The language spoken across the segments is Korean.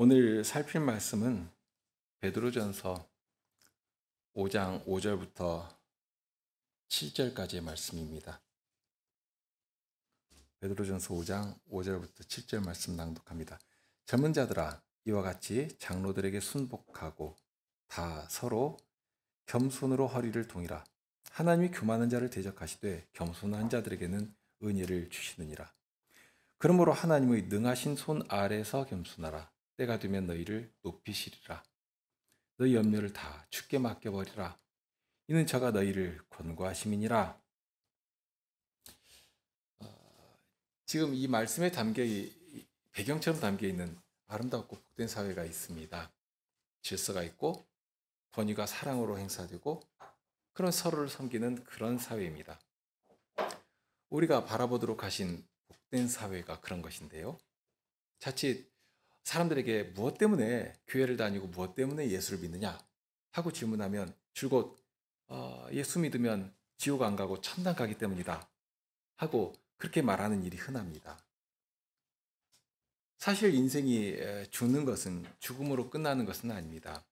오늘 살필 말씀은 베드로전서 5장 5절부터 7절까지의 말씀입니다. 베드로전서 5장 5절부터 7절 말씀 낭독합니다. 젊은 자들아, 이와 같이 장로들에게 순복하고 다 서로 겸손으로 허리를 동이라. 하나님이 교만한 자를 대적하시되 겸손한 자들에게는 은혜를 주시느니라. 그러므로 하나님의 능하신 손 아래서 겸손하라. 때가 되면 너희를 높이시리라. 너희 염려를 다 주께 맡겨버리라. 이는 저가 너희를 권고하심이니라. 지금 이 말씀에 배경처럼 담겨있는 아름답고 복된 사회가 있습니다. 질서가 있고 권위가 사랑으로 행사되고 그런 서로를 섬기는 그런 사회입니다. 우리가 바라보도록 하신 복된 사회가 그런 것인데요. 자칫 사람들에게 무엇 때문에 교회를 다니고 무엇 때문에 예수를 믿느냐 하고 질문하면 줄곧 예수 믿으면 지옥 안 가고 천당 가기 때문이다 하고 그렇게 말하는 일이 흔합니다. 사실 인생이 죽는 것은 죽음으로 끝나는 것은 아닙니다.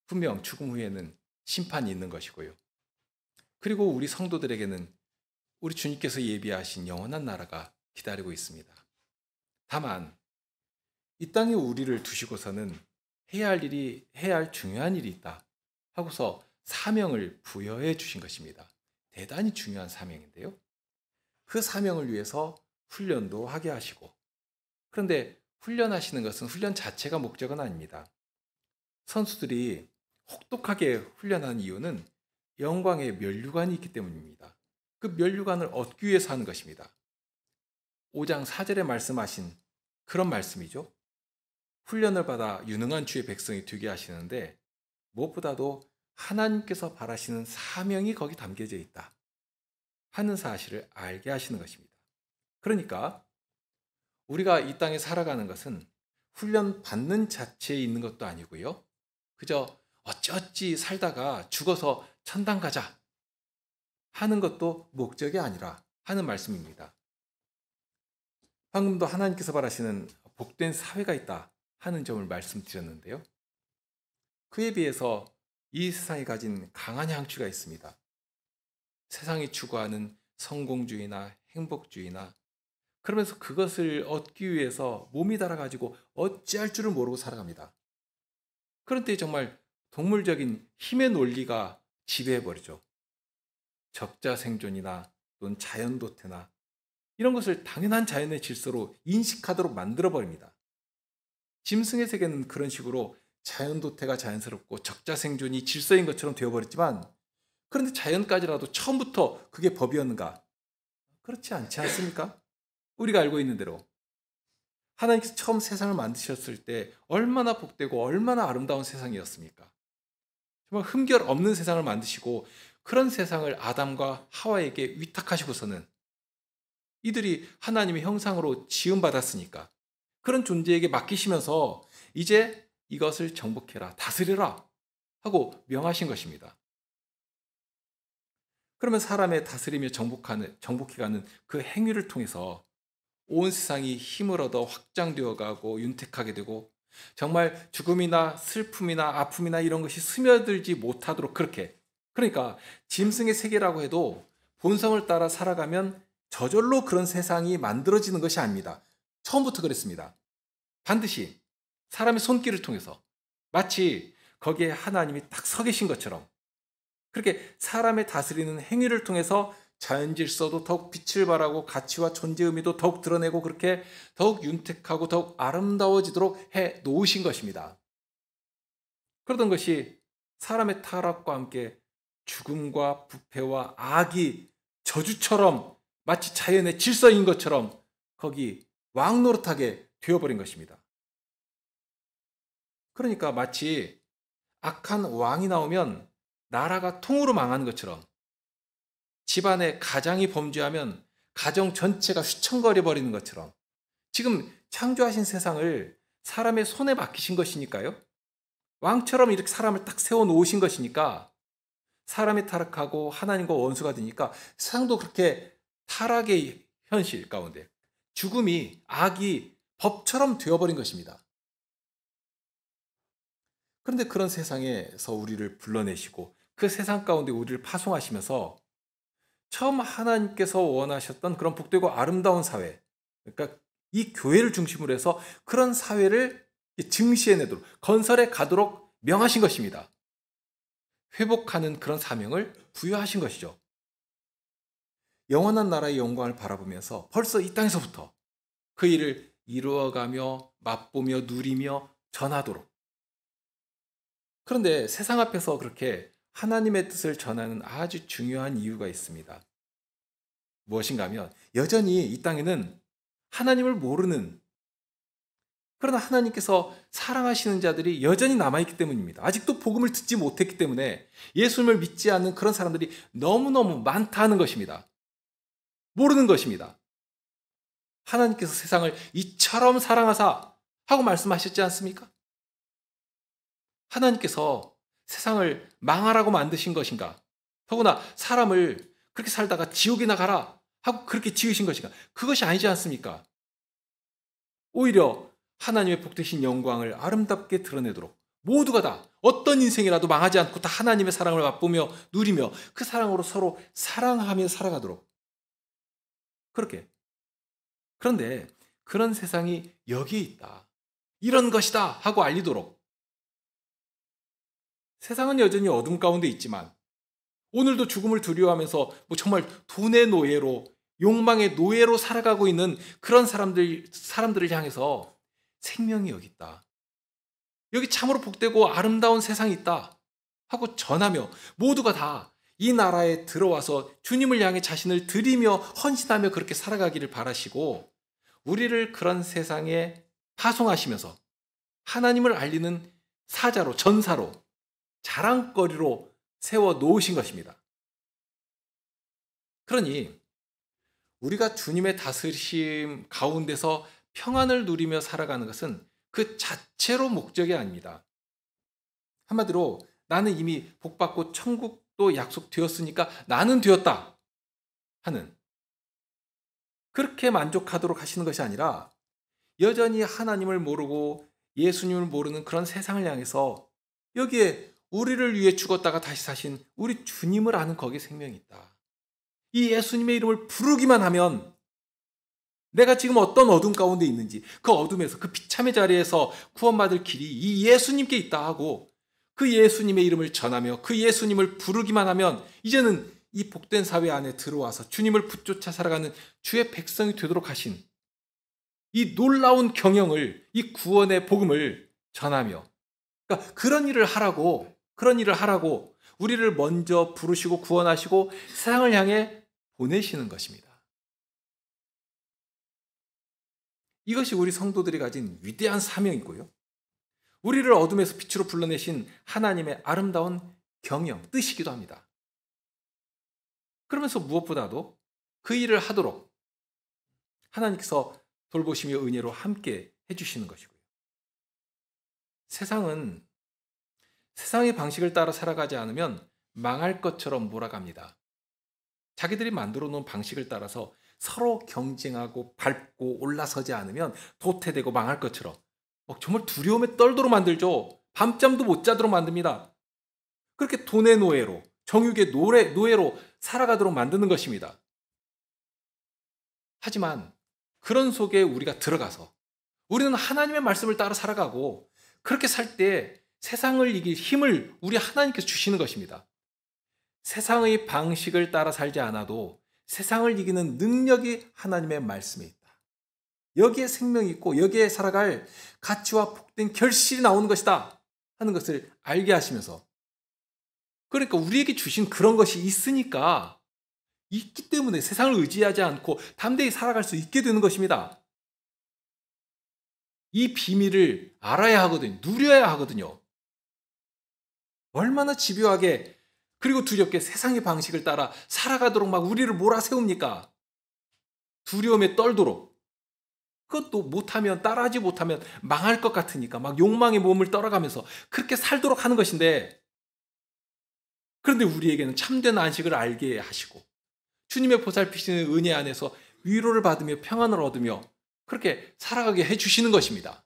분명 죽음 후에는 심판이 있는 것이고요. 그리고 우리 성도들에게는 우리 주님께서 예비하신 영원한 나라가 기다리고 있습니다. 다만 이 땅에 우리를 두시고서는 해야 할 중요한 일이 있다 하고서 사명을 부여해 주신 것입니다. 대단히 중요한 사명인데요. 그 사명을 위해서 훈련도 하게 하시고, 그런데 훈련하시는 것은 훈련 자체가 목적은 아닙니다. 선수들이 혹독하게 훈련하는 이유는 영광의 면류관이 있기 때문입니다. 그 면류관을 얻기 위해서 하는 것입니다. 5장 4절에 말씀하신 그런 말씀이죠. 훈련을 받아 유능한 주의 백성이 되게 하시는데 무엇보다도 하나님께서 바라시는 사명이 거기 담겨져 있다 하는 사실을 알게 하시는 것입니다. 그러니까 우리가 이 땅에 살아가는 것은 훈련 받는 자체에 있는 것도 아니고요. 그저 어찌어찌 살다가 죽어서 천당 가자 하는 것도 목적이 아니라 하는 말씀입니다. 방금도 하나님께서 바라시는 복된 사회가 있다 하는 점을 말씀드렸는데요. 그에 비해서 이 세상이 가진 강한 향취가 있습니다. 세상이 추구하는 성공주의나 행복주의나 그러면서 그것을 얻기 위해서 몸이 달아가지고 어찌할 줄을 모르고 살아갑니다. 그런데 정말 동물적인 힘의 논리가 지배해버리죠. 적자생존이나 또는 자연도태나 이런 것을 당연한 자연의 질서로 인식하도록 만들어버립니다. 짐승의 세계는 그런 식으로 자연도태가 자연스럽고 적자생존이 질서인 것처럼 되어버렸지만, 그런데 자연까지라도 처음부터 그게 법이었는가? 그렇지 않지 않습니까? 우리가 알고 있는 대로 하나님께서 처음 세상을 만드셨을 때 얼마나 복되고 얼마나 아름다운 세상이었습니까? 정말 흠결 없는 세상을 만드시고 그런 세상을 아담과 하와에게 위탁하시고서는 이들이 하나님의 형상으로 지음받았으니까 그런 존재에게 맡기시면서 이제 이것을 정복해라, 다스려라 하고 명하신 것입니다. 그러면 사람의 다스리며 정복해가는 그 행위를 통해서 온 세상이 힘을 얻어 확장되어 가고 윤택하게 되고 정말 죽음이나 슬픔이나 아픔이나 이런 것이 스며들지 못하도록 그렇게, 그러니까 짐승의 세계라고 해도 본성을 따라 살아가면 저절로 그런 세상이 만들어지는 것이 아닙니다. 처음부터 그랬습니다. 반드시 사람의 손길을 통해서 마치 거기에 하나님이 딱 서 계신 것처럼 그렇게 사람의 다스리는 행위를 통해서 자연 질서도 더욱 빛을 발하고 가치와 존재 의미도 더욱 드러내고 그렇게 더욱 윤택하고 더욱 아름다워지도록 해 놓으신 것입니다. 그러던 것이 사람의 타락과 함께 죽음과 부패와 악이 저주처럼 마치 자연의 질서인 것처럼 거기 왕노릇하게 되어버린 것입니다. 그러니까 마치 악한 왕이 나오면 나라가 통으로 망하는 것처럼 집안에 가장이 범죄하면 가정 전체가 휘청거려 버리는 것처럼 지금 창조하신 세상을 사람의 손에 맡기신 것이니까요. 왕처럼 이렇게 사람을 딱 세워놓으신 것이니까 사람이 타락하고 하나님과 원수가 되니까 세상도 그렇게 타락의 현실 가운데 죽음이, 악이 법처럼 되어버린 것입니다. 그런데 그런 세상에서 우리를 불러내시고 그 세상 가운데 우리를 파송하시면서 처음 하나님께서 원하셨던 그런 복되고 아름다운 사회, 그러니까 이 교회를 중심으로 해서 그런 사회를 증시해내도록 건설해 가도록 명하신 것입니다. 회복하는 그런 사명을 부여하신 것이죠. 영원한 나라의 영광을 바라보면서 벌써 이 땅에서부터 그 일을 이루어가며 맛보며 누리며 전하도록. 그런데 세상 앞에서 그렇게 하나님의 뜻을 전하는 아주 중요한 이유가 있습니다. 무엇인가 하면 여전히 이 땅에는 하나님을 모르는, 그러나 하나님께서 사랑하시는 자들이 여전히 남아있기 때문입니다. 아직도 복음을 듣지 못했기 때문에 예수님을 믿지 않는 그런 사람들이 너무너무 많다는 것입니다. 모르는 것입니다. 하나님께서 세상을 이처럼 사랑하사 하고 말씀하셨지 않습니까? 하나님께서 세상을 망하라고 만드신 것인가? 더구나 사람을 그렇게 살다가 지옥이나 가라 하고 그렇게 지으신 것인가? 그것이 아니지 않습니까? 오히려 하나님의 복되신 영광을 아름답게 드러내도록 모두가 다 어떤 인생이라도 망하지 않고 다 하나님의 사랑을 맛보며 누리며 그 사랑으로 서로 사랑하며 살아가도록 그렇게. 그런데 그런 세상이 여기에 있다. 이런 것이다 하고 알리도록. 세상은 여전히 어둠 가운데 있지만 오늘도 죽음을 두려워하면서 정말 돈의 노예로 욕망의 노예로 살아가고 있는 그런 사람들을 향해서 생명이 여기 있다. 여기 참으로 복되고 아름다운 세상이 있다 하고 전하며 모두가 다 이 나라에 들어와서 주님을 향해 자신을 드리며 헌신하며 그렇게 살아가기를 바라시고 우리를 그런 세상에 파송하시면서 하나님을 알리는 사자로, 전사로, 자랑거리로 세워 놓으신 것입니다. 그러니 우리가 주님의 다스리심 가운데서 평안을 누리며 살아가는 것은 그 자체로 목적이 아닙니다. 한마디로 나는 이미 복받고 천국도 약속되었으니까 나는 되었다 하는, 그렇게 만족하도록 하시는 것이 아니라 여전히 하나님을 모르고 예수님을 모르는 그런 세상을 향해서 여기에 우리를 위해 죽었다가 다시 사신 우리 주님을 아는 거기에 생명이 있다. 이 예수님의 이름을 부르기만 하면 내가 지금 어떤 어둠 가운데 있는지 그 어둠에서 그 비참의 자리에서 구원받을 길이 이 예수님께 있다 하고 그 예수님의 이름을 전하며 그 예수님을 부르기만 하면 이제는 이 복된 사회 안에 들어와서 주님을 붙쫓아 살아가는 주의 백성이 되도록 하신 이 놀라운 경영을, 이 구원의 복음을 전하며, 그러니까 그런 일을 하라고 우리를 먼저 부르시고 구원하시고 세상을 향해 보내시는 것입니다. 이것이 우리 성도들이 가진 위대한 사명이고요. 우리를 어둠에서 빛으로 불러내신 하나님의 아름다운 경영, 뜻이기도 합니다. 그러면서 무엇보다도 그 일을 하도록 하나님께서 돌보시며 은혜로 함께 해주시는 것이고요. 세상은 세상의 방식을 따라 살아가지 않으면 망할 것처럼 몰아갑니다. 자기들이 만들어 놓은 방식을 따라서 서로 경쟁하고 밟고 올라서지 않으면 도태되고 망할 것처럼 정말 두려움에 떨도록 만들죠. 밤잠도 못 자도록 만듭니다. 그렇게 돈의 노예로, 정욕의 노예로 살아가도록 만드는 것입니다. 하지만 그런 속에 우리가 들어가서 우리는 하나님의 말씀을 따라 살아가고 그렇게 살 때 세상을 이길 힘을 우리 하나님께서 주시는 것입니다. 세상의 방식을 따라 살지 않아도 세상을 이기는 능력이 하나님의 말씀에 있다. 여기에 생명이 있고 여기에 살아갈 가치와 복된 결실이 나오는 것이다 하는 것을 알게 하시면서, 그러니까 우리에게 주신 그런 것이 있으니까, 있기 때문에 세상을 의지하지 않고 담대히 살아갈 수 있게 되는 것입니다. 이 비밀을 알아야 하거든요. 누려야 하거든요. 얼마나 집요하게 그리고 두렵게 세상의 방식을 따라 살아가도록 막 우리를 몰아세웁니까? 두려움에 떨도록. 그것도 못하면, 따라하지 못하면 망할 것 같으니까 막 욕망의 몸을 떨어가면서 그렇게 살도록 하는 것인데, 그런데 우리에게는 참된 안식을 알게 하시고 주님의 보살피시는 은혜 안에서 위로를 받으며 평안을 얻으며 그렇게 살아가게 해주시는 것입니다.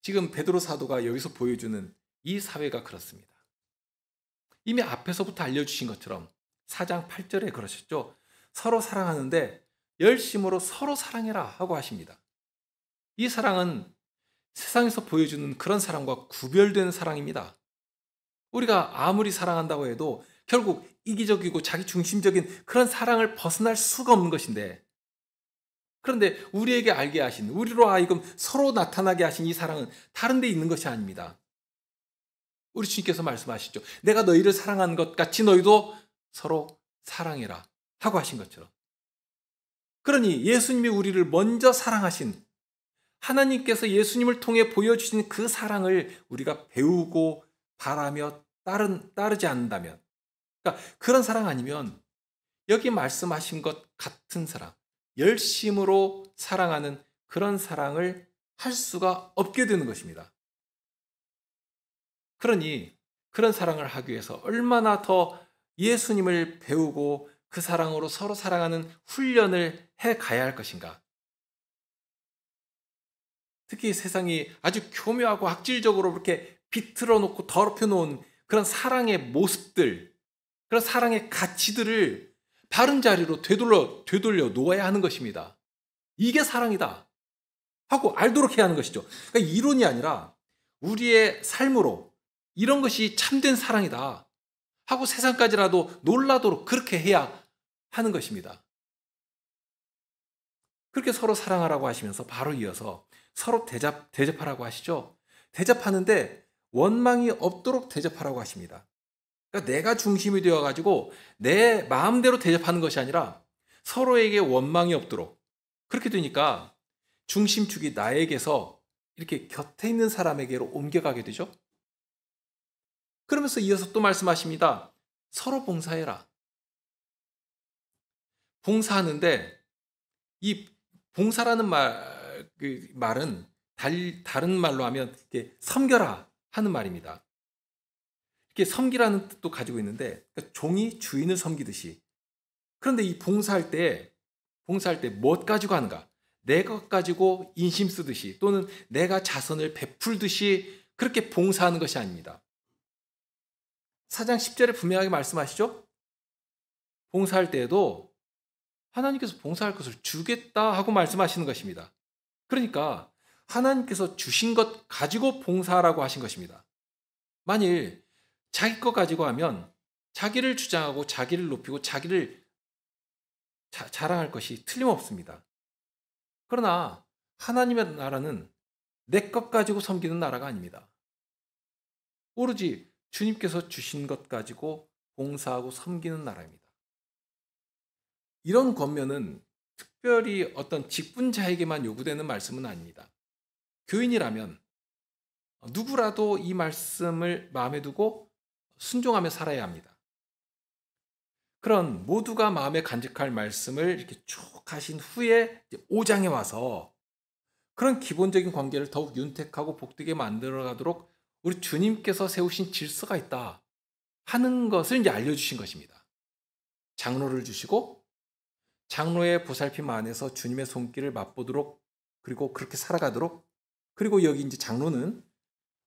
지금 베드로 사도가 여기서 보여주는 이 사회가 그렇습니다. 이미 앞에서부터 알려주신 것처럼 4장 8절에 그러셨죠. 서로 사랑하는데 열심으로 서로 사랑해라 하고 하십니다. 이 사랑은 세상에서 보여주는 그런 사랑과 구별되는 사랑입니다. 우리가 아무리 사랑한다고 해도 결국 이기적이고 자기 중심적인 그런 사랑을 벗어날 수가 없는 것인데, 그런데 우리에게 알게 하신, 우리로 하여금 서로 나타나게 하신 이 사랑은 다른 데 있는 것이 아닙니다. 우리 주님께서 말씀하시죠. 내가 너희를 사랑한 것 같이 너희도 서로 사랑해라 하고 하신 것처럼. 그러니 예수님이 우리를 먼저 사랑하신, 하나님께서 예수님을 통해 보여주신 그 사랑을 우리가 배우고 바라며 따르지 않는다면, 그러니까 그런 사랑 아니면 여기 말씀하신 것 같은 사랑, 열심으로 사랑하는 그런 사랑을 할 수가 없게 되는 것입니다. 그러니 그런 사랑을 하기 위해서 얼마나 더 예수님을 배우고 그 사랑으로 서로 사랑하는 훈련을 해 가야 할 것인가. 특히 세상이 아주 교묘하고 악질적으로 그렇게 비틀어 놓고 더럽혀 놓은 그런 사랑의 모습들, 그런 사랑의 가치들을 바른 자리로 되돌려 놓아야 하는 것입니다. 이게 사랑이다 하고 알도록 해야 하는 것이죠. 그러니까 이론이 아니라 우리의 삶으로 이런 것이 참된 사랑이다 하고 세상까지라도 놀라도록 그렇게 해야 하는 것입니다. 그렇게 서로 사랑하라고 하시면서 바로 이어서 서로 대접하라고 하시죠. 대접하는데 원망이 없도록 대접하라고 하십니다. 그러니까 내가 중심이 되어가지고 내 마음대로 대접하는 것이 아니라 서로에게 원망이 없도록, 그렇게 되니까 중심축이 나에게서 이렇게 곁에 있는 사람에게로 옮겨가게 되죠. 그러면서 이어서 또 말씀하십니다. 서로 봉사해라. 봉사하는데 이 봉사라는 말은 다른 말로 하면 이렇게 섬겨라 하는 말입니다. 이렇게 섬기라는 뜻도 가지고 있는데, 그러니까 종이 주인을 섬기듯이. 그런데 이 봉사할 때 무엇 가지고 하는가? 내 것 가지고 인심 쓰듯이 또는 내가 자선을 베풀듯이 그렇게 봉사하는 것이 아닙니다. 4장 10절에 분명하게 말씀하시죠. 봉사할 때에도 하나님께서 봉사할 것을 주겠다 하고 말씀하시는 것입니다. 그러니까 하나님께서 주신 것 가지고 봉사하라고 하신 것입니다. 만일 자기 것 가지고 하면 자기를 주장하고 자기를 높이고 자기를 자랑할 것이 틀림없습니다. 그러나 하나님의 나라는 내 것 가지고 섬기는 나라가 아닙니다. 오로지 주님께서 주신 것 가지고 봉사하고 섬기는 나라입니다. 이런 권면은 특별히 어떤 직분자에게만 요구되는 말씀은 아닙니다. 교인이라면 누구라도 이 말씀을 마음에 두고 순종하며 살아야 합니다. 그런 모두가 마음에 간직할 말씀을 이렇게 쭉 하신 후에 5장에 와서 그런 기본적인 관계를 더욱 윤택하고 복되게 만들어가도록 우리 주님께서 세우신 질서가 있다 하는 것을 이제 알려주신 것입니다. 장로를 주시고 장로의 보살핌 안에서 주님의 손길을 맛보도록, 그리고 그렇게 살아가도록, 그리고 여기 이제 장로는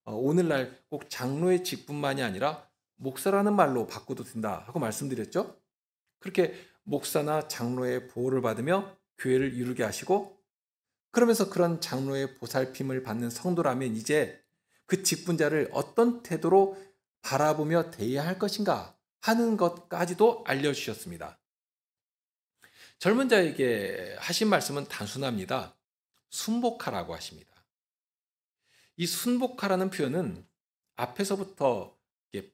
오늘날 꼭 장로의 직분만이 아니라 목사라는 말로 바꿔도 된다 하고 말씀드렸죠. 그렇게 목사나 장로의 보호를 받으며 교회를 이루게 하시고, 그러면서 그런 장로의 보살핌을 받는 성도라면 이제 그 직분자를 어떤 태도로 바라보며 대해야 할 것인가 하는 것까지도 알려주셨습니다. 젊은 자에게 하신 말씀은 단순합니다. 순복하라고 하십니다. 이 순복하라는 표현은 앞에서부터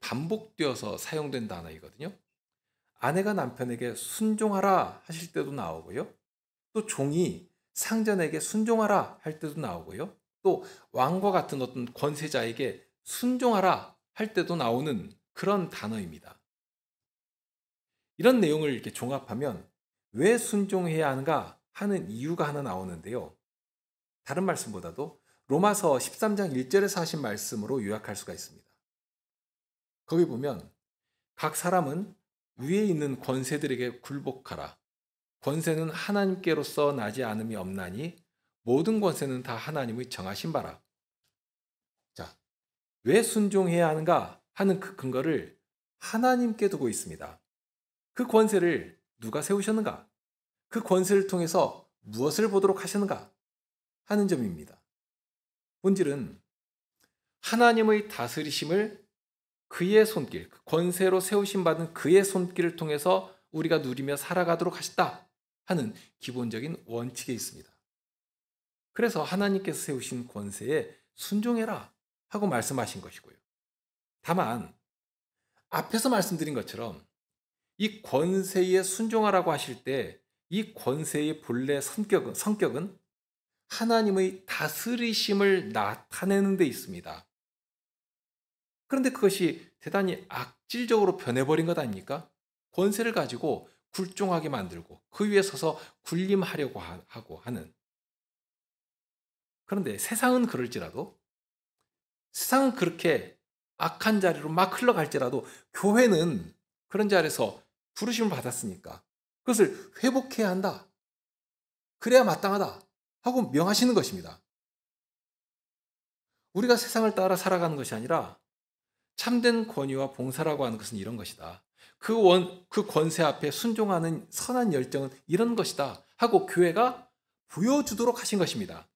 반복되어서 사용된 단어이거든요. 아내가 남편에게 순종하라 하실 때도 나오고요. 또 종이 상전에게 순종하라 할 때도 나오고요. 또 왕과 같은 어떤 권세자에게 순종하라 할 때도 나오는 그런 단어입니다. 이런 내용을 이렇게 종합하면 왜 순종해야 하는가 하는 이유가 하나 나오는데요. 다른 말씀보다도 로마서 13장 1절에서 하신 말씀으로 요약할 수가 있습니다. 거기 보면 각 사람은 위에 있는 권세들에게 굴복하라. 권세는 하나님께로서 나지 않음이 없나니 모든 권세는 다 하나님의 정하신 바라. 왜 순종해야 하는가 하는 그 근거를 하나님께 두고 있습니다. 그 권세를 누가 세우셨는가? 그 권세를 통해서 무엇을 보도록 하셨는가 하는 점입니다. 본질은 하나님의 다스리심을 그의 손길, 권세로 세우심 받은 그의 손길을 통해서 우리가 누리며 살아가도록 하셨다 하는 기본적인 원칙에 있습니다. 그래서 하나님께서 세우신 권세에 순종해라 하고 말씀하신 것이고요. 다만 앞에서 말씀드린 것처럼 이 권세에 순종하라고 하실 때 이 권세의 본래 성격은 하나님의 다스리심을 나타내는 데 있습니다. 그런데 그것이 대단히 악질적으로 변해버린 것 아닙니까? 권세를 가지고 굴종하게 만들고 그 위에 서서 군림하려고 하고 하는. 그런데 세상은 그럴지라도, 세상은 그렇게 악한 자리로 막 흘러갈지라도 교회는 그런 자리에서 부르심을 받았으니까 그것을 회복해야 한다. 그래야 마땅하다 하고 명하시는 것입니다. 우리가 세상을 따라 살아가는 것이 아니라 참된 권위와 봉사라고 하는 것은 이런 것이다. 그 권세 앞에 순종하는 선한 열정은 이런 것이다 하고 교회가 보여주도록 하신 것입니다.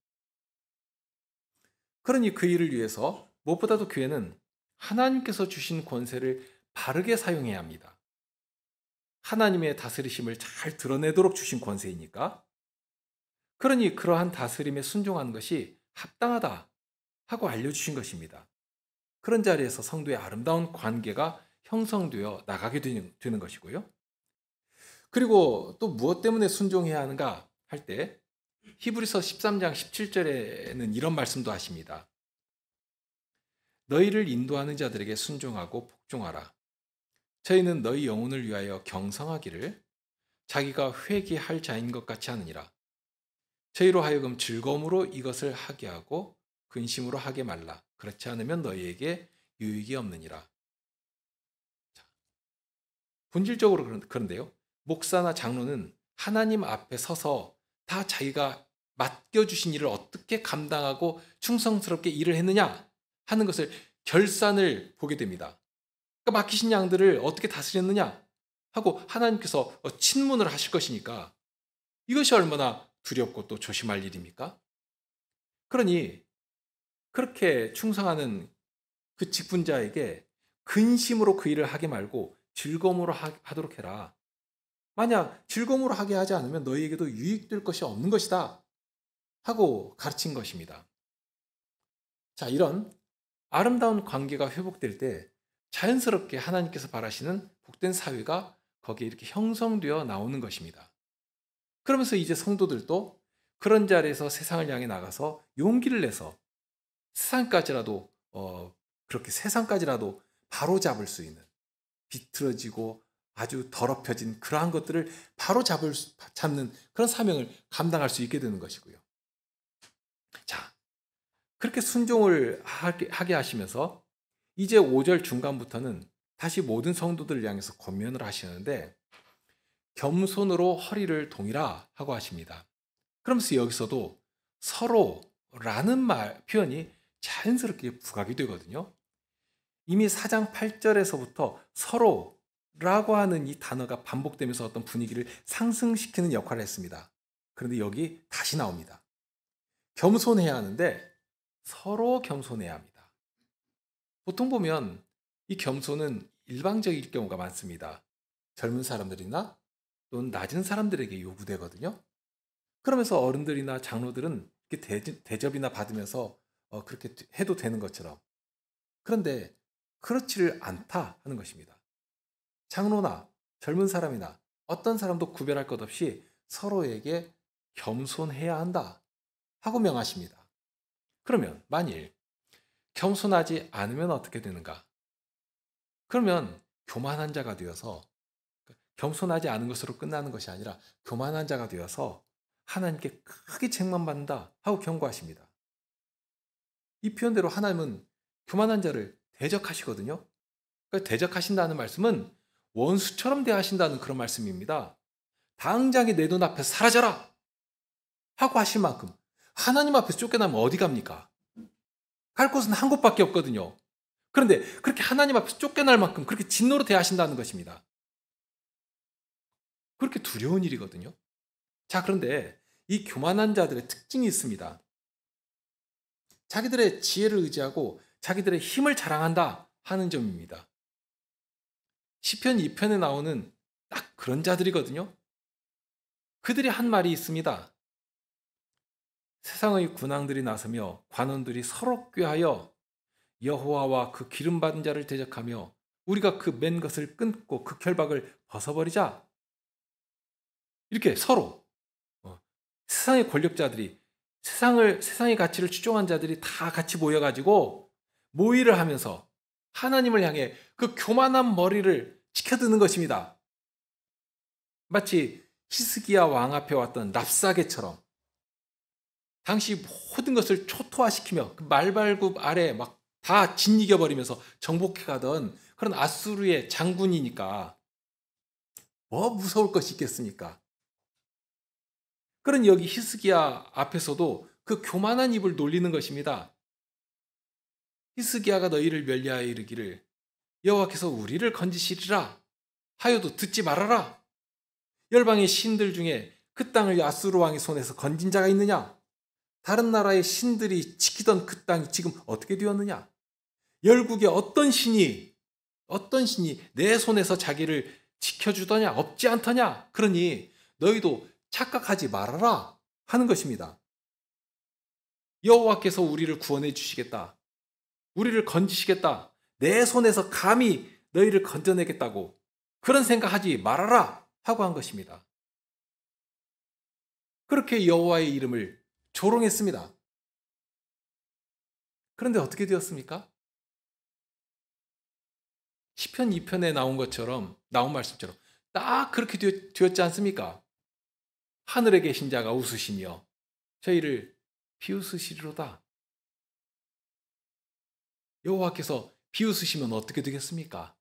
그러니 그 일을 위해서 무엇보다도 교회는 하나님께서 주신 권세를 바르게 사용해야 합니다. 하나님의 다스리심을 잘 드러내도록 주신 권세이니까. 그러니 그러한 다스림에 순종하는 것이 합당하다 하고 알려주신 것입니다. 그런 자리에서 성도의 아름다운 관계가 형성되어 나가게 되는 것이고요. 그리고 또 무엇 때문에 순종해야 하는가 할 때 히브리서 13장 17절에는 이런 말씀도 하십니다. 너희를 인도하는 자들에게 순종하고 복종하라. 저희는 너희 영혼을 위하여 경성하기를 자기가 회개할 자인 것 같이 하느니라. 저희로 하여금 즐거움으로 이것을 하게 하고 근심으로 하게 말라. 그렇지 않으면 너희에게 유익이 없느니라. 본질적으로 그런데요. 목사나 장로는 하나님 앞에 서서 다 자기가 맡겨주신 일을 어떻게 감당하고 충성스럽게 일을 했느냐 하는 것을 결산을 보게 됩니다. 그러니까 맡기신 양들을 어떻게 다스렸느냐 하고 하나님께서 친문을 하실 것이니까 이것이 얼마나 두렵고 또 조심할 일입니까? 그러니 그렇게 충성하는 그 직분자에게 근심으로 그 일을 하게 말고 즐거움으로 하도록 해라. 만약 즐거움으로 하게 하지 않으면 너희에게도 유익될 것이 없는 것이다 하고 가르친 것입니다. 자, 이런 아름다운 관계가 회복될 때 자연스럽게 하나님께서 바라시는 복된 사회가 거기에 이렇게 형성되어 나오는 것입니다. 그러면서 이제 성도들도 그런 자리에서 세상을 향해 나가서 용기를 내서 세상까지라도 그렇게 세상까지라도 바로 잡을 수 있는 비틀어지고 아주 더럽혀진 그러한 것들을 바로 잡는 그런 사명을 감당할 수 있게 되는 것이고요. 자, 그렇게 순종을 하게 하시면서 이제 5절 중간부터는 다시 모든 성도들을 향해서 권면을 하시는데 겸손으로 허리를 동이라 하고 하십니다. 그러면서 여기서도 서로라는 표현이 자연스럽게 부각이 되거든요. 이미 4장 8절에서부터 서로라고 하는 이 단어가 반복되면서 어떤 분위기를 상승시키는 역할을 했습니다. 그런데 여기 다시 나옵니다. 겸손해야 하는데 서로 겸손해야 합니다. 보통 보면 이 겸손은 일방적일 경우가 많습니다. 젊은 사람들이나 또는 낮은 사람들에게 요구되거든요. 그러면서 어른들이나 장로들은 이렇게 대접이나 받으면서 그렇게 해도 되는 것처럼. 그런데 그렇지를 않다 하는 것입니다. 장로나 젊은 사람이나 어떤 사람도 구별할 것 없이 서로에게 겸손해야 한다 하고 명하십니다. 그러면 만일 겸손하지 않으면 어떻게 되는가? 그러면 교만한 자가 되어서 겸손하지 않은 것으로 끝나는 것이 아니라 교만한 자가 되어서 하나님께 크게 책망받는다 하고 경고하십니다. 이 표현대로 하나님은 교만한 자를 대적하시거든요. 그러니까 대적하신다는 말씀은 원수처럼 대하신다는 그런 말씀입니다. 당장에 내 눈앞에서 사라져라 하고 하실 만큼 하나님 앞에서 쫓겨나면 어디 갑니까? 갈 곳은 한 곳밖에 없거든요. 그런데 그렇게 하나님 앞에서 쫓겨날 만큼 그렇게 진노로 대하신다는 것입니다. 그렇게 두려운 일이거든요. 자, 그런데 이 교만한 자들의 특징이 있습니다. 자기들의 지혜를 의지하고 자기들의 힘을 자랑한다 하는 점입니다. 시편 2편에 나오는 딱 그런 자들이거든요. 그들이 한 말이 있습니다. 세상의 군왕들이 나서며 관원들이 서로 꾀하여 여호와와 그 기름 받은 자를 대적하며 우리가 그 맨 것을 끊고 그 결박을 벗어버리자. 이렇게 서로 세상의 권력자들이 세상의 가치를 추종한 자들이 다 같이 모여가지고 모의를 하면서 하나님을 향해 그 교만한 머리를 치켜드는 것입니다. 마치 히스기야 왕 앞에 왔던 랍사게처럼 당시 모든 것을 초토화시키며 그 말발굽 아래 막 다 짓이겨버리면서 정복해 가던 그런 아수르의 장군이니까 뭐 무서울 것이 있겠습니까? 그런 여기 히스기야 앞에서도 그 교만한 입을 놀리는 것입니다. 히스기야가 너희를 멸리하여 이르기를 여호와께서 우리를 건지시리라 하여도 듣지 말아라. 열방의 신들 중에 그 땅을 아수르 왕의 손에서 건진 자가 있느냐? 다른 나라의 신들이 지키던 그 땅이 지금 어떻게 되었느냐? 열국의 어떤 신이 내 손에서 자기를 지켜주더냐? 없지 않더냐? 그러니 너희도 착각하지 말아라 하는 것입니다. 여호와께서 우리를 구원해 주시겠다. 우리를 건지시겠다. 내 손에서 감히 너희를 건져내겠다고 그런 생각하지 말아라 하고 한 것입니다. 그렇게 여호와의 이름을 조롱했습니다. 그런데 어떻게 되었습니까? 시편 2편에 나온 말씀처럼 딱 그렇게 되었지 않습니까? 하늘에 계신 자가 웃으시며 저희를 비웃으시리로다. 여호와께서 비웃으시면 어떻게 되겠습니까?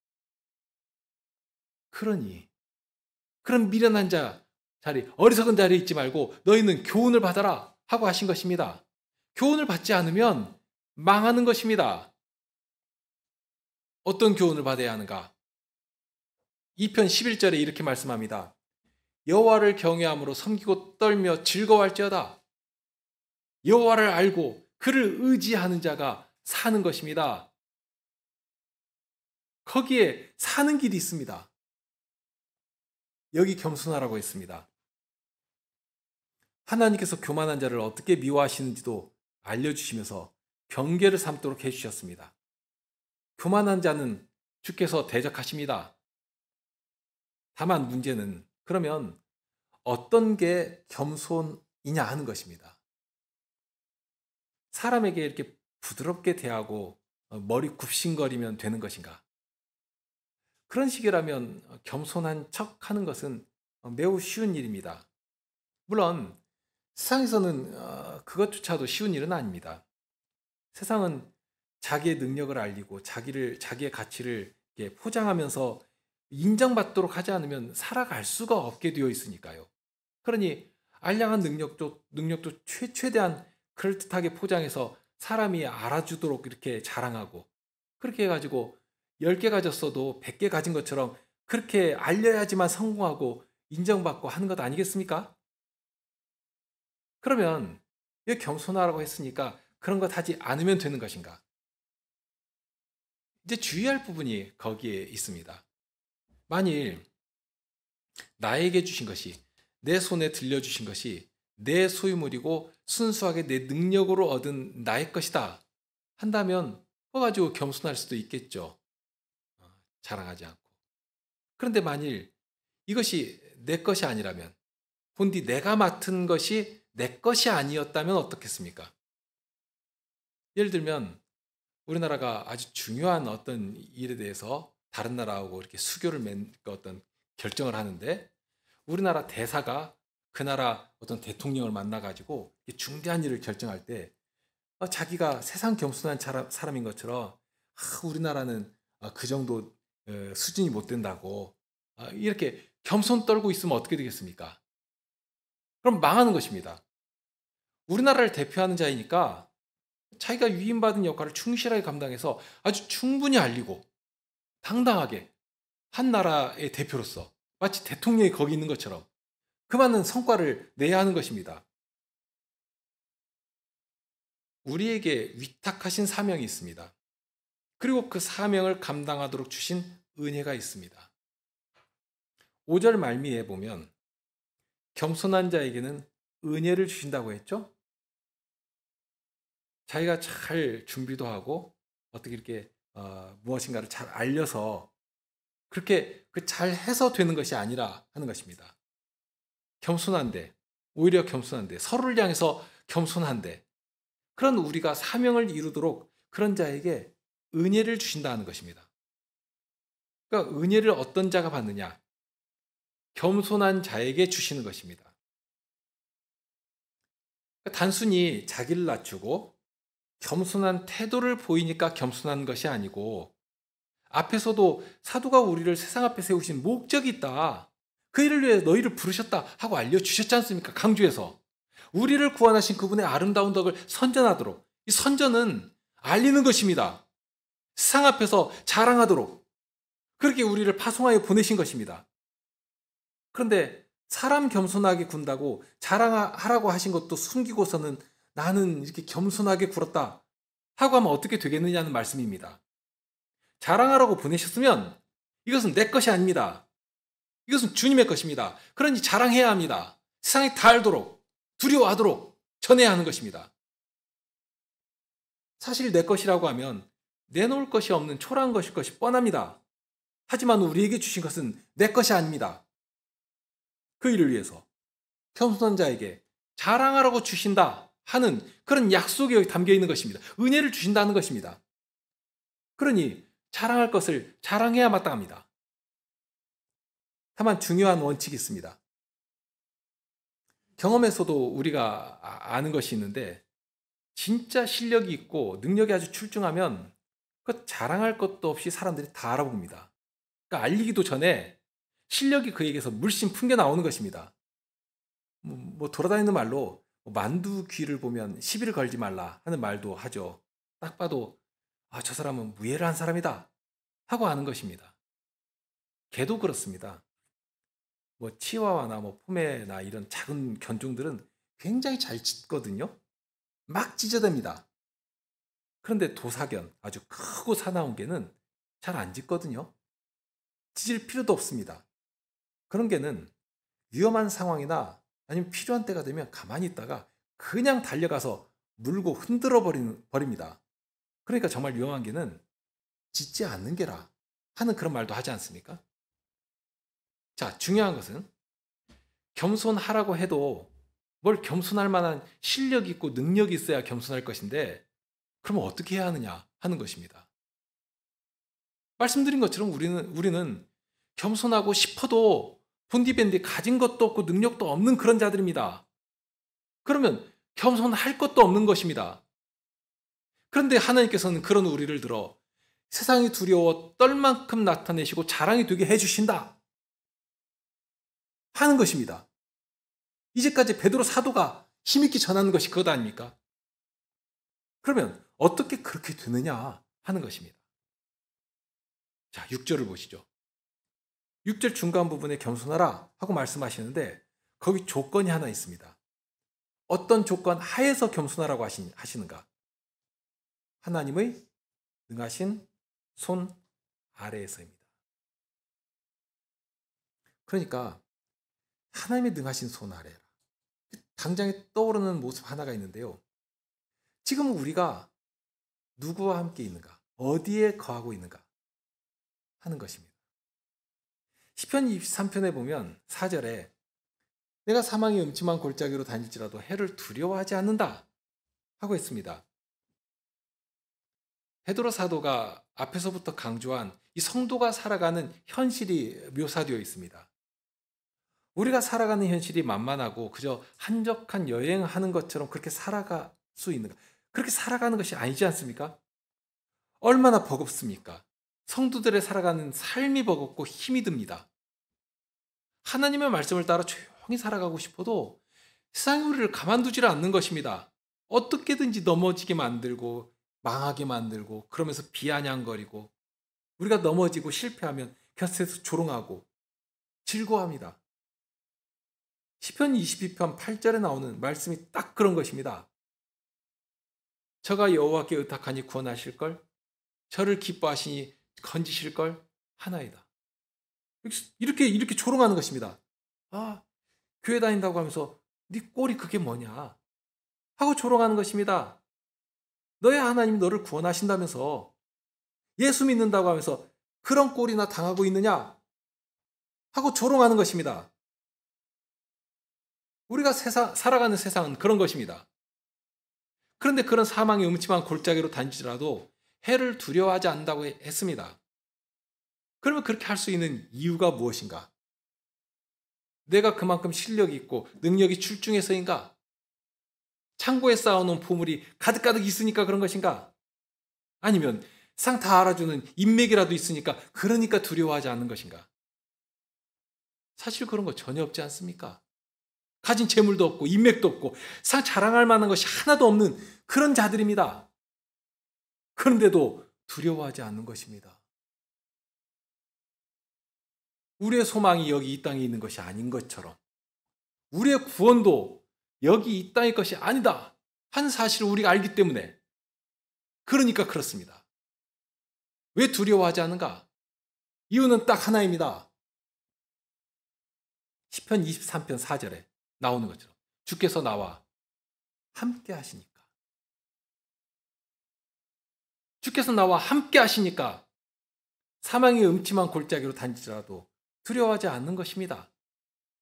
그러니 그런 미련한 자리, 어리석은 자리에 있지 말고 너희는 교훈을 받아라 하고 하신 것입니다. 교훈을 받지 않으면 망하는 것입니다. 어떤 교훈을 받아야 하는가? 2편 11절에 이렇게 말씀합니다. 여호와를 경외함으로 섬기고 떨며 즐거워할지어다. 여호와를 알고 그를 의지하는 자가 사는 것입니다. 거기에 사는 길이 있습니다. 여기 겸손하라고 했습니다. 하나님께서 교만한 자를 어떻게 미워하시는지도 알려주시면서 경계를 삼도록 해주셨습니다. 교만한 자는 주께서 대적하십니다. 다만 문제는 그러면 어떤 게 겸손이냐 하는 것입니다. 사람에게 이렇게 부드럽게 대하고 머리 굽신거리면 되는 것인가? 그런 식이라면 겸손한 척 하는 것은 매우 쉬운 일입니다. 물론 세상에서는 그것조차도 쉬운 일은 아닙니다. 세상은 자기의 능력을 알리고 자기의 가치를 포장하면서 인정받도록 하지 않으면 살아갈 수가 없게 되어 있으니까요. 그러니 알량한 능력도 최대한 그럴듯하게 포장해서 사람이 알아주도록 이렇게 자랑하고 그렇게 해가지고 10개 가졌어도 100개 가진 것처럼 그렇게 알려야지만 성공하고 인정받고 하는 것 아니겠습니까? 그러면 왜 겸손하라고 했으니까 그런 것 하지 않으면 되는 것인가? 이제 주의할 부분이 거기에 있습니다. 만일 나에게 주신 것이 내 손에 들려주신 것이 내 소유물이고 순수하게 내 능력으로 얻은 나의 것이다 한다면 그거 가지고 겸손할 수도 있겠죠. 자랑하지 않고. 그런데 만일 이것이 내 것이 아니라면 본디 내가 맡은 것이 내 것이 아니었다면 어떻겠습니까? 예를 들면 우리나라가 아주 중요한 어떤 일에 대해서 다른 나라하고 이렇게 수교를 맺는 어떤 결정을 하는데 우리나라 대사가 그 나라 어떤 대통령을 만나가지고 중대한 일을 결정할 때 자기가 세상 겸손한 사람인 것처럼 우리나라는 그 정도 수준이 못 된다고 이렇게 겸손 떨고 있으면 어떻게 되겠습니까? 그럼 망하는 것입니다. 우리나라를 대표하는 자이니까 자기가 위임받은 역할을 충실하게 감당해서 아주 충분히 알리고 당당하게 한 나라의 대표로서 마치 대통령이 거기 있는 것처럼 그 많은 성과를 내야 하는 것입니다. 우리에게 위탁하신 사명이 있습니다. 그리고 그 사명을 감당하도록 주신 은혜가 있습니다. 5절 말미에 보면 겸손한 자에게는 은혜를 주신다고 했죠? 자기가 잘 준비도 하고 어떻게 이렇게 무엇인가를 잘 알려서 그렇게 잘 해서 되는 것이 아니라 하는 것입니다. 겸손한데, 오히려 겸손한데, 서로를 향해서 겸손한데, 그런 우리가 사명을 이루도록 그런 자에게 은혜를 주신다는 것입니다. 그러니까 은혜를 어떤 자가 받느냐? 겸손한 자에게 주시는 것입니다. 그러니까 단순히 자기를 낮추고 겸손한 태도를 보이니까 겸손한 것이 아니고 앞에서도 사도가 우리를 세상 앞에 세우신 목적이 있다. 그 일을 위해 너희를 부르셨다 하고 알려주셨지 않습니까? 강조해서. 우리를 구원하신 그분의 아름다운 덕을 선전하도록. 이 선전은 알리는 것입니다. 세상 앞에서 자랑하도록. 그렇게 우리를 파송하여 보내신 것입니다. 그런데 사람 겸손하게 군다고 자랑하라고 하신 것도 숨기고서는 나는 이렇게 겸손하게 굴었다 하고 하면 어떻게 되겠느냐는 말씀입니다. 자랑하라고 보내셨으면 이것은 내 것이 아닙니다. 이것은 주님의 것입니다. 그러니 자랑해야 합니다. 세상이 다 알도록 두려워하도록 전해야 하는 것입니다. 사실 내 것이라고 하면 내놓을 것이 없는 초라한 것일 것이 뻔합니다. 하지만 우리에게 주신 것은 내 것이 아닙니다. 그 일을 위해서 겸손한 자에게 자랑하라고 주신다 하는 그런 약속이 여기 담겨 있는 것입니다. 은혜를 주신다는 것입니다. 그러니 자랑할 것을 자랑해야 마땅합니다. 다만 중요한 원칙이 있습니다. 경험에서도 우리가 아는 것이 있는데 진짜 실력이 있고 능력이 아주 출중하면 그 자랑할 것도 없이 사람들이 다 알아봅니다. 그러니까 알리기도 전에 실력이 그에게서 물씬 풍겨 나오는 것입니다. 뭐 돌아다니는 말로 만두 귀를 보면 시비를 걸지 말라 하는 말도 하죠. 딱 봐도 저 사람은 무예를 한 사람이다 하고 아는 것입니다. 개도 그렇습니다. 뭐 치와와나 뭐 포메나 이런 작은 견종들은 굉장히 잘 짖거든요. 막 짖어댑니다. 그런데 도사견, 아주 크고 사나운 개는 잘 안 짖거든요. 짖을 필요도 없습니다. 그런 개는 위험한 상황이나 아니면 필요한 때가 되면 가만히 있다가 그냥 달려가서 물고 흔들어 버립니다. 그러니까 정말 위험한 개는 짖지 않는 개라 하는 그런 말도 하지 않습니까? 자, 중요한 것은 겸손하라고 해도 뭘 겸손할 만한 실력이 있고 능력이 있어야 겸손할 것인데 그러면 어떻게 해야 하느냐 하는 것입니다. 말씀드린 것처럼 우리는 겸손하고 싶어도 본디밴디 가진 것도 없고 능력도 없는 그런 자들입니다. 그러면 겸손할 것도 없는 것입니다. 그런데 하나님께서는 그런 우리를 들어 세상이 두려워 떨 만큼 나타내시고 자랑이 되게 해주신다 하는 것입니다. 이제까지 베드로 사도가 힘있게 전하는 것이 그것 아닙니까? 그러면 어떻게 그렇게 되느냐 하는 것입니다. 자, 6절을 보시죠. 6절 중간 부분에 겸손하라 하고 말씀하시는데 거기 조건이 하나 있습니다. 어떤 조건 하에서 겸손하라고 하시는가? 하나님의 능하신 손 아래에서입니다. 그러니까 하나님의 능하신 손 아래라. 당장에 떠오르는 모습 하나가 있는데요. 지금 우리가 누구와 함께 있는가? 어디에 거하고 있는가? 하는 것입니다. 시편 23편에 보면 4절에 내가 사망의 음침한 골짜기로 다닐지라도 해를 두려워하지 않는다 하고 했습니다. 베드로 사도가 앞에서부터 강조한 이 성도가 살아가는 현실이 묘사되어 있습니다. 우리가 살아가는 현실이 만만하고 그저 한적한 여행하는 것처럼 그렇게 살아갈 수 있는가? 그렇게 살아가는 것이 아니지 않습니까? 얼마나 버겁습니까? 성도들의 살아가는 삶이 버겁고 힘이 듭니다. 하나님의 말씀을 따라 조용히 살아가고 싶어도 세상이 우리를 가만두지를 않는 것입니다. 어떻게든지 넘어지게 만들고 망하게 만들고 그러면서 비아냥거리고 우리가 넘어지고 실패하면 곁에서 조롱하고 즐거워합니다. 시편 22편 8절에 나오는 말씀이 딱 그런 것입니다. 저가 여호와께 의탁하니 구원하실걸, 저를 기뻐하시니 건지실걸 하나이다. 이렇게 조롱하는 것입니다. 아, 교회 다닌다고 하면서 네 꼴이 그게 뭐냐 하고 조롱하는 것입니다. 너의 하나님이 너를 구원하신다면서 예수 믿는다고 하면서 그런 꼴이나 당하고 있느냐 하고 조롱하는 것입니다. 우리가 살아가는 세상은 그런 것입니다. 그런데 그런 사망의 음침한 골짜기로 다니지라도 해를 두려워하지 않는다고 했습니다. 그러면 그렇게 할 수 있는 이유가 무엇인가? 내가 그만큼 실력이 있고 능력이 출중해서인가? 창고에 쌓아놓은 보물이 가득가득 있으니까 그런 것인가? 아니면 세상 다 알아주는 인맥이라도 있으니까 그러니까 두려워하지 않는 것인가? 사실 그런 거 전혀 없지 않습니까? 가진 재물도 없고 인맥도 없고 세상 자랑할 만한 것이 하나도 없는 그런 자들입니다. 그런데도 두려워하지 않는 것입니다. 우리의 소망이 여기 이 땅에 있는 것이 아닌 것처럼 우리의 구원도 여기 이 땅의 것이 아니다 하는 사실을 우리가 알기 때문에 그러니까 그렇습니다. 왜 두려워하지 않는가? 이유는 딱 하나입니다. 시편 23편 4절에 나오는 것처럼 주께서 나와 함께 하시니까. 주께서 나와 함께 하시니까 사망의 음침한 골짜기로 다니지라도 두려워하지 않는 것입니다.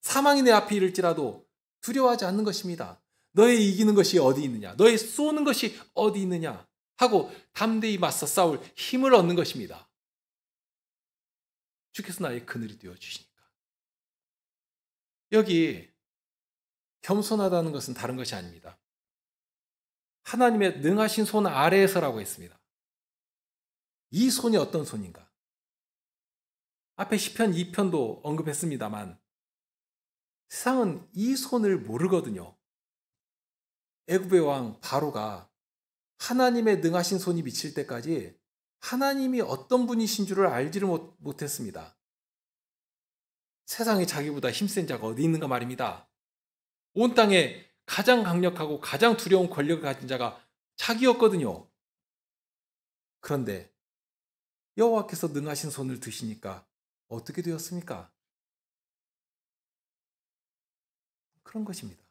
사망이 내 앞에 이를지라도 두려워하지 않는 것입니다. 너의 이기는 것이 어디 있느냐? 너의 쏘는 것이 어디 있느냐? 하고 담대히 맞서 싸울 힘을 얻는 것입니다. 주께서 나의 그늘이 되어주시니까. 여기 겸손하다는 것은 다른 것이 아닙니다. 하나님의 능하신 손 아래에서라고 했습니다. 이 손이 어떤 손인가? 앞에 시편 2편도 언급했습니다만 세상은 이 손을 모르거든요. 애굽의 왕 바로가 하나님의 능하신 손이 미칠 때까지 하나님이 어떤 분이신 줄을 알지를 못했습니다. 세상에 자기보다 힘센 자가 어디 있는가 말입니다. 온 땅에 가장 강력하고 가장 두려운 권력을 가진 자가 자기였거든요. 그런데 여호와께서 능하신 손을 드시니까 어떻게 되었습니까? 그런 것입니다.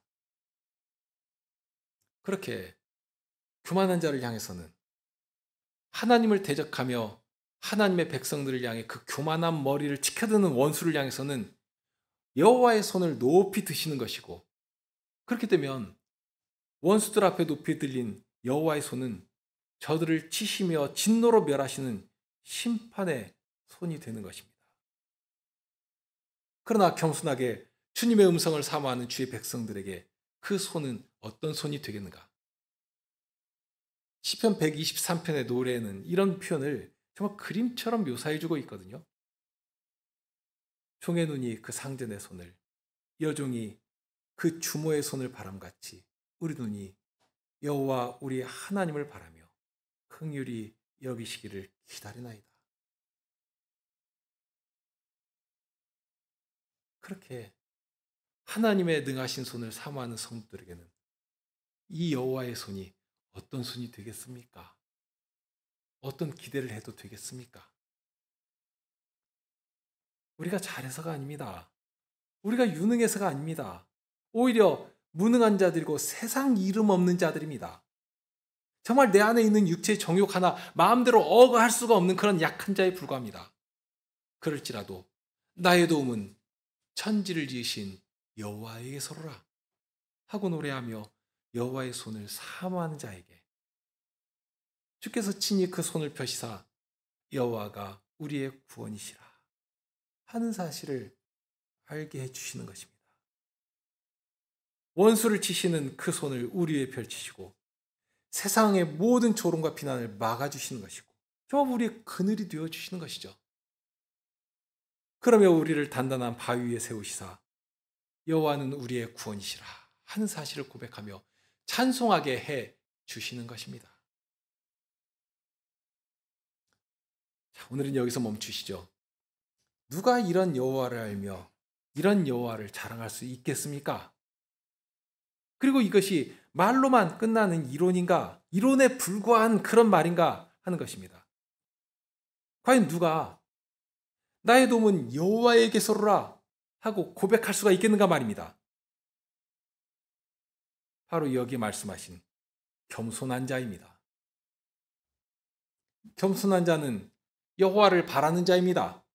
그렇게 교만한 자를 향해서는 하나님을 대적하며 하나님의 백성들을 향해 그 교만한 머리를 치켜드는 원수를 향해서는 여호와의 손을 높이 드시는 것이고 그렇게 되면 원수들 앞에 높이 들린 여호와의 손은 저들을 치시며 진노로 멸하시는 심판의 손이 되는 것입니다. 그러나 겸손하게 주님의 음성을 사모하는 주의 백성들에게 그 손은 어떤 손이 되겠는가? 시편 123편의 노래에는 이런 표현을 정말 그림처럼 묘사해주고 있거든요. 종의 눈이 그 상전의 손을, 여종이 그 주모의 손을 바람같이 우리 눈이 여호와 우리 하나님을 바라며 긍휼히 여기시기를 기다리나이다. 그렇게 하나님의 능하신 손을 사모하는 성도들에게는 이 여호와의 손이 어떤 손이 되겠습니까? 어떤 기대를 해도 되겠습니까? 우리가 잘해서가 아닙니다. 우리가 유능해서가 아닙니다. 오히려 무능한 자들이고 세상 이름 없는 자들입니다. 정말 내 안에 있는 육체의 정욕 하나 마음대로 억어할 수가 없는 그런 약한 자에 불과합니다. 그럴지라도 나의 도움은 천지를 지으신 여호와에게서로라 하고 노래하며 여호와의 손을 사모하는 자에게 주께서 친히 그 손을 펴시사 여호와가 우리의 구원이시라 하는 사실을 알게 해주시는 것입니다. 원수를 치시는 그 손을 우리 위에 펼치시고 세상의 모든 조롱과 비난을 막아주시는 것이고 정말 우리의 그늘이 되어주시는 것이죠. 그러며 우리를 단단한 바위 위에 세우시사 여호와는 우리의 구원이시라 하는 사실을 고백하며 찬송하게 해 주시는 것입니다. 자, 오늘은 여기서 멈추시죠. 누가 이런 여호와를 알며 이런 여호와를 자랑할 수 있겠습니까? 그리고 이것이 말로만 끝나는 이론인가? 이론에 불과한 그런 말인가? 하는 것입니다. 과연 누가 나의 도움은 여호와에게서로라 하고 고백할 수가 있겠는가 말입니다. 바로 여기 말씀하신 겸손한 자입니다. 겸손한 자는 여호와를 바라는 자입니다.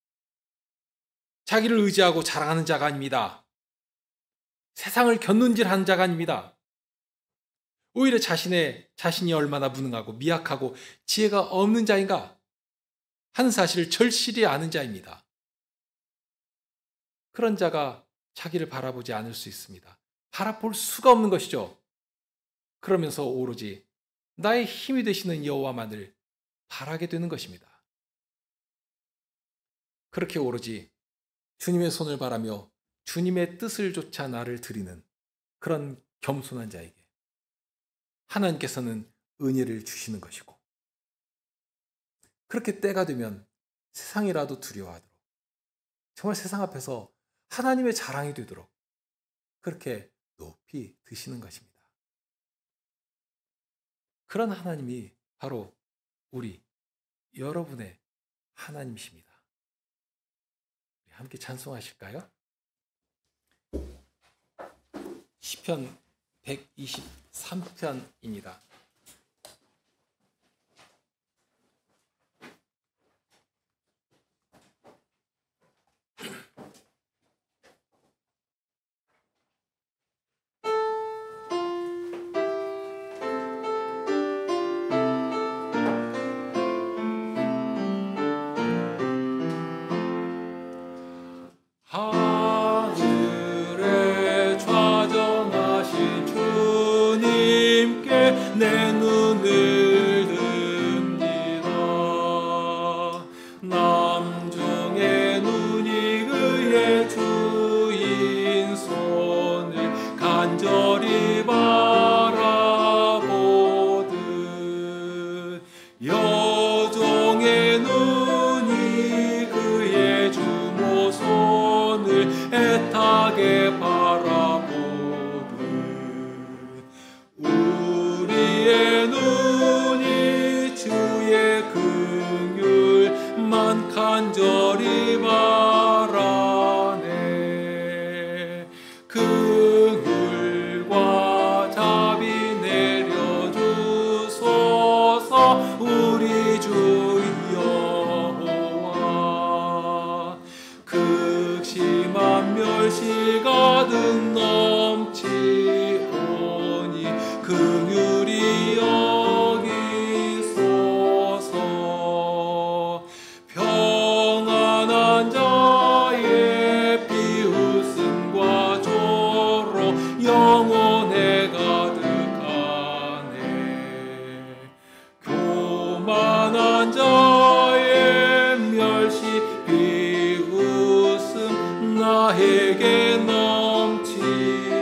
자기를 의지하고 자랑하는 자가 아닙니다. 세상을 곁눈질하는 자가 아닙니다. 오히려 자신이 얼마나 무능하고 미약하고 지혜가 없는 자인가 하는 사실을 절실히 아는 자입니다. 그런 자가 자기를 바라보지 않을 수 있습니다. 바라볼 수가 없는 것이죠. 그러면서 오로지 나의 힘이 되시는 여호와만을 바라게 되는 것입니다. 그렇게 오로지 주님의 손을 바라며 주님의 뜻을 조차 나를 드리는 그런 겸손한 자에게 하나님께서는 은혜를 주시는 것이고, 그렇게 때가 되면 세상이라도 두려워하도록, 정말 세상 앞에서 하나님의 자랑이 되도록 그렇게 높이 드시는 것입니다. 그런 하나님이 바로 우리 여러분의 하나님이십니다. 함께 찬송하실까요? 시편 123편입니다. 하늘에 좌정하신 주님께 내 눈을 듭니다. 남중의 눈이 그의 주인 손을 간절히 바라보듯 여종의 눈이 그의 주모 손을 애타게 바라보듯 우리의 눈이 주의 긍휼만 간절히 바라네. 긍휼과 자비 내려주소서 우리 주 여호와. 극심한 멸시가 등 넘치오니 긍휼히 여기소서. 평안한 자의 비웃음과 조로 영혼에 가득하네. 교만한 자의 멸시 비웃음 나에게 넘치네.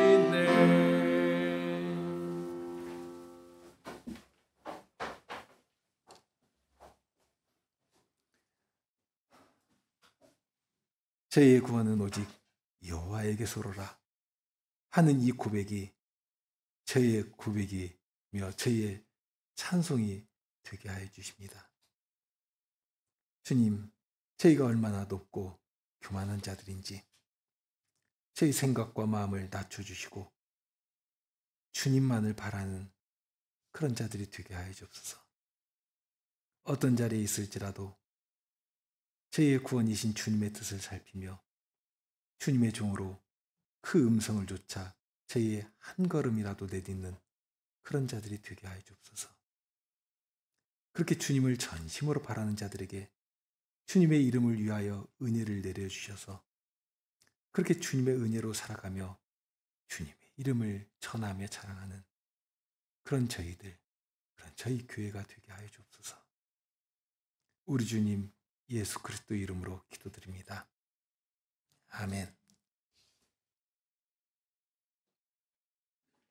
저희의 구원은 오직 여호와에게서로라 하는 이 고백이 저희의 고백이며 저희의 찬송이 되게 하여 주십니다. 주님, 저희가 얼마나 높고 교만한 자들인지 저희 생각과 마음을 낮춰주시고 주님만을 바라는 그런 자들이 되게 하여 주옵소서. 어떤 자리에 있을지라도 저희의 구원이신 주님의 뜻을 살피며 주님의 종으로 그 음성을 조차 저희의 한 걸음이라도 내딛는 그런 자들이 되게 하여 주옵소서. 그렇게 주님을 전심으로 바라는 자들에게 주님의 이름을 위하여 은혜를 내려주셔서 그렇게 주님의 은혜로 살아가며 주님의 이름을 전하며 자랑하는 그런 저희들, 그런 저희 교회가 되게 하여 주옵소서. 우리 주님 예수 그리스도 이름으로 기도드립니다. 아멘.